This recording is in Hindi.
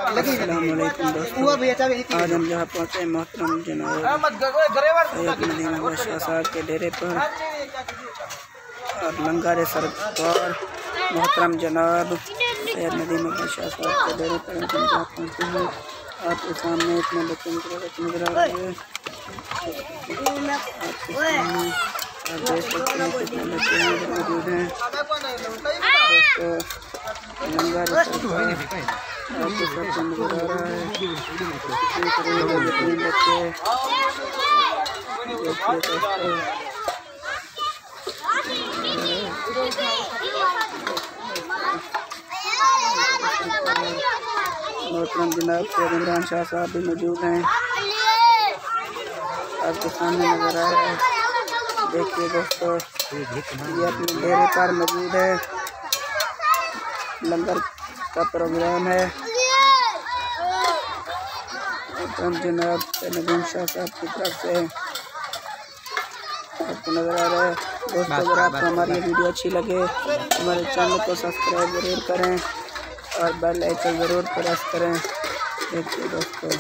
अस्सलामुअलैकुम दोस्तों, आज हम जहाँ पहुँचे मोहतरम जनाब शाह साहब के डेरे पर और लंगर सरकार मोहतरम जनाब सैयद नदीम शाह साहब के डेरे पर हम जहाँ पहुँचे हैं। आपके सामने इतने बच्चे नजर आ रहे हैं। आप देख सकते हैं कितने बच्चे मौजूद हैं दोस्तों। लंगर सरकार आपके सबसे नजर आ रहा है। बच्चे देखिए दोस्तों, मोहतरम जनाब सैयद इमरान शाह साहब भी मौजूद हैं, आपके सामने नजर आ रहा है। देखिए दोस्तों, ये अपने डेरे पर मौजूद है। लंगर का प्रोग्राम है। जनाब नदीम शाह साहब की तरफ से आपको नज़र आ रहा है दोस्तों। अगर आपको हमारी वीडियो अच्छी लगे हमारे चैनल को सब्सक्राइब ज़रूर करें और बेल आइकन ज़रूर प्रेस करें। देखिए दोस्तों